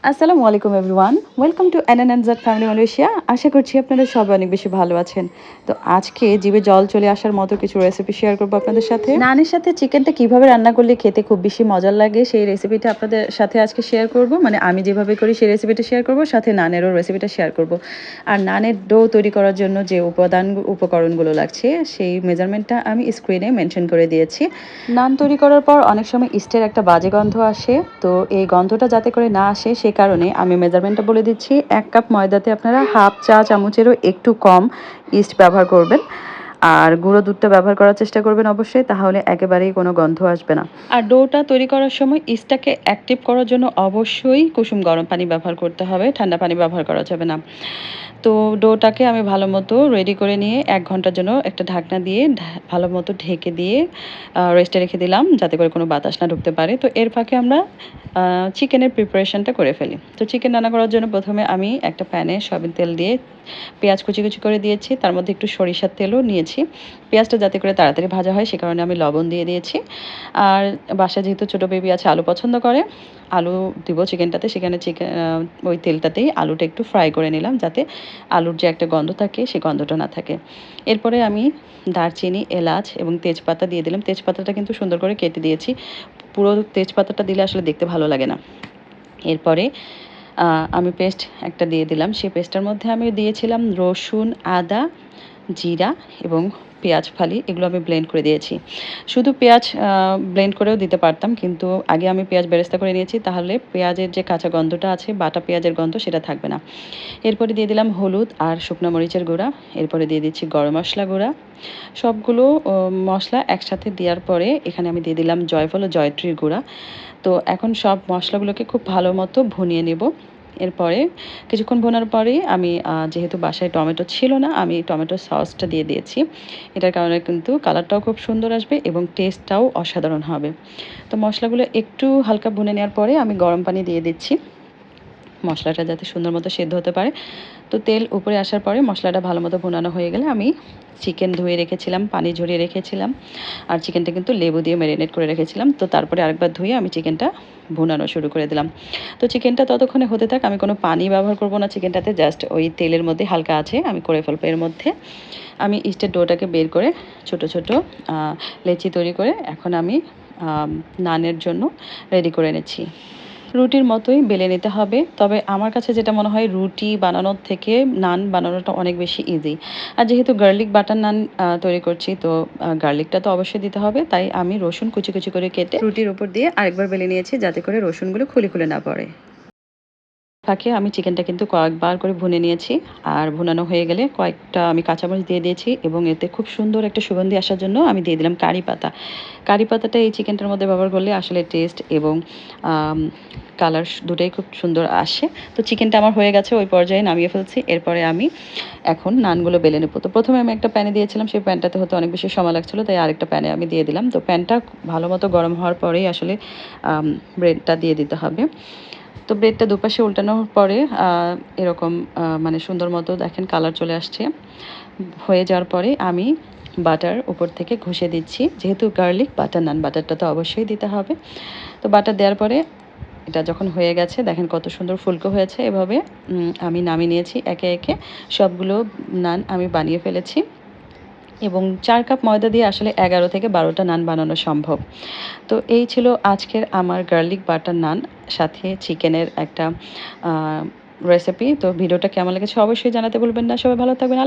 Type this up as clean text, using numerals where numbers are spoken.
আসসালামু আলাইকুম everyone, welcome to NNZ family Malaysia. আশা করছি আপনারা সবাই অনেক বেশি ভালো আছেন। তো আজকে জিভে জল চলে আসার মতো কিছু রেসিপি শেয়ার করবো আপনাদের সাথে। নানের সাথে চিকেনটা কিভাবে রান্না করলে খেতে খুব বেশি মজার লাগে সেই রেসিপিটা আপনাদের সাথে আজকে শেয়ার করব। মানে আমি যেভাবে করি সেই রেসিপিটা শেয়ার করব, সাথে নানেরও রেসিপিটা শেয়ার করব। আর নানের ডো তৈরি করার জন্য যে উপকরণগুলো লাগছে সেই মেজারমেন্টটা আমি স্ক্রিনে মেনশন করে দিয়েছি। নান তৈরি করার পর অনেক সময় ইস্টের একটা বাজে গন্ধ আসে, তো এই গন্ধটা যাতে করে না আসে সে কারণে আমি মেজারমেন্টটা বলে দিচ্ছি। 1 কাপ ময়দাতে আপনারা হাফ চা চামচেরও একটু কম ইস্ট ব্যবহার করবেন। আর গুঁড়ো দুধটা ব্যবহার করার চেষ্টা করবেন অবশ্যই, তাহলে একেবারেই কোনো গন্ধ আসবে না। আর ডোটা তৈরি করার সময় ইস্টটাকে অ্যাক্টিভ করার জন্য অবশ্যই কুসুম গরম পানি ব্যবহার করতে হবে, ঠান্ডা পানি ব্যবহার করা যাবে না। তো ডোটাকে আমি ভালো মতো রেডি করে নিয়ে 1 ঘন্টার জন্য একটা ঢাকনা দিয়ে ভালো মতো ঢেকে দিয়ে রেস্টে রেখে দিলাম, যাতে করে কোনো বাতাস না ঢুকতে পারে। তো এর ফাঁকে আমরা চিকেনের প্রিপারেশনটা করে ফেলি। তো চিকেন রান্না করার জন্য প্রথমে আমি একটা প্যানে সয়াবিন তেল দিয়ে পেঁয়াজ কুচি কুচি করে দিয়েছি, তার মধ্যে একটু সরিষার তেলও নিয়েছি। পেঁয়াজটা যাতে করে তাড়াতাড়ি ভাজা হয় সে কারণে আমি লবণ দিয়ে দিয়েছি। আর বাসায় যেহেতু ছোটো বেবি আছে, আলু পছন্দ করে, আলু দিব চিকেনটাতে। সেখানে ওই তেলটাতেই আলুটা একটু ফ্রাই করে নিলাম, যাতে আলুর যে একটা গন্ধ থাকে সেই গন্ধটা না থাকে। এরপরে আমি দারচিনি, এলাচ এবং তেজপাতা দিয়ে দিলাম। তেজপাতাটা কিন্তু সুন্দর করে কেটে দিয়েছি, পুরো তেজপাতাটা দিলে আসলে দেখতে ভালো লাগে না। এরপরে আমি পেস্ট একটা দিয়ে দিলাম। সেই পেস্টটার মধ্যে আমি দিয়েছিলাম রসুন, আদা, জিরা এবং পেঁয়াজ ফালি, এগুলো আমি ব্লেন্ড করে দিয়েছি। শুধু পেঁয়াজ ব্লেন্ড করেও দিতে পারতাম, কিন্তু আগে আমি পেঁয়াজ বেরেস্তা করে নিয়েছি, তাহলে পেঁয়াজের যে কাঁচা গন্ধটা আছে, বাটা পেঁয়াজের গন্ধ, সেটা থাকবে না। এরপরে দিয়ে দিলাম হলুদ আর শুকনো মরিচের গুঁড়া। এরপরে দিয়ে দিচ্ছি গরম মশলা গুঁড়া। সবগুলো মশলা একসাথে দেওয়ার পরে এখানে আমি দিয়ে দিলাম জয়ফল ও জয়ত্রীর গুঁড়া। তো এখন সব মশলাগুলোকে খুব ভালো মতো ভুনিয়ে নেব। এরপরে কিছুক্ষণ ভোনার পরেই আমি যেহেতু বাসায় টমেটো ছিল না, আমি টমেটো সসটা দিয়ে দিয়েছি। এটার কারণে কিন্তু কালারটাও খুব সুন্দর আসবে এবং টেস্টটাও অসাধারণ হবে। তো মশলাগুলো একটু হালকা ভুনে নেওয়ার পরে আমি গরম পানি দিয়ে দিচ্ছি, মশলাটা যাতে সুন্দর মতো সেদ্ধ হতে পারে। তো তেল উপরে আসার পরে মশলাটা ভালো মতো ভুনানো হয়ে গেলে আমি চিকেন ধুয়ে রেখেছিলাম, পানি ঝরিয়ে রেখেছিলাম। আর চিকেনটা কিন্তু লেবু দিয়ে ম্যারিনেট করে রেখেছিলাম। তো তারপরে আরেকবার ধুয়ে আমি চিকেনটা ভুনানো শুরু করে দিলাম। তো চিকেনটা ততক্ষণে হতে থাক, আমি কোনো পানি ব্যবহার করব না চিকেনটাতে, জাস্ট ওই তেলের মধ্যে হালকা আছে আমি করে ফেলবো। এর মধ্যে আমি ইস্টের ডোটাকে বের করে ছোট ছোট লেচি তৈরি করে এখন আমি নানের জন্য রেডি করে নিচ্ছি। রুটির মতোই বেলে নিতে হবে, তবে আমার কাছে যেটা মনে হয় রুটি বানানোর থেকে নান বানানোটা অনেক বেশি ইজি। আর যেহেতু গার্লিক বাটার নান তৈরি করছি, তো গার্লিকটা তো অবশ্যই দিতে হবে, তাই আমি রসুন কুচি কুচি করে কেটে রুটির উপর দিয়ে আরেকবার বেলে নিয়েছি, যাতে করে রসুনগুলো খুলে খুলে না পড়ে। ফাঁকে আমি চিকেনটা কিন্তু কয়েকবার করে ভুনে নিয়েছি। আর ভুনানো হয়ে গেলে কয়েকটা আমি কাঁচামরিচ দিয়ে দিয়েছি এবং এতে খুব সুন্দর একটা সুগন্ধি আসার জন্য আমি দিয়ে দিলাম কারি পাতা। কারি পাতাটা এই চিকেনটার মধ্যে ব্যবহার করলে আসলে টেস্ট এবং কালার দুটোই খুব সুন্দর আসে। তো চিকেনটা আমার হয়ে গেছে, ওই পর্যায়ে নামিয়ে ফেলছি। এরপরে আমি এখন নানগুলো বেলে নেবো। তো প্রথমে আমি একটা প্যানে দিয়েছিলাম, সেই প্যানটাতে হতে অনেক বেশি সময় লাগছিলো, তাই আরেকটা প্যানে আমি দিয়ে দিলাম। তো প্যানটা ভালো মতো গরম হওয়ার পরেই আসলে ব্রেডটা দিয়ে দিতে হবে। তো ব্রেডটা দুপাশে উল্টানোর পরে এরকম মানে সুন্দর মতো দেখেন কালার চলে আসছে। হয়ে যাওয়ার পরে আমি বাটার উপর থেকে ঘষে দিচ্ছি, যেহেতু গার্লিক বাটার নান, বাটারটা তো অবশ্যই দিতে হবে। তো বাটার দেওয়ার পরে এটা যখন হয়ে গেছে দেখেন কত সুন্দর ফুলকো হয়েছে। এভাবে আমি নামিয়ে নিয়েছি একে একে সবগুলো নান আমি বানিয়ে ফেলেছি। এবং 4 কাপ ময়দা দিয়ে আসলে 11 থেকে 12টা নান বানানো সম্ভব। তো এই ছিল আজকের আমার গার্লিক বাটার নান, সাথে চিকেনের একটা রেসিপি। তো ভিডিওটা কেমন লেগেছে অবশ্যই জানাতে ভুলবেন না। সবাই ভালো থাকবেন।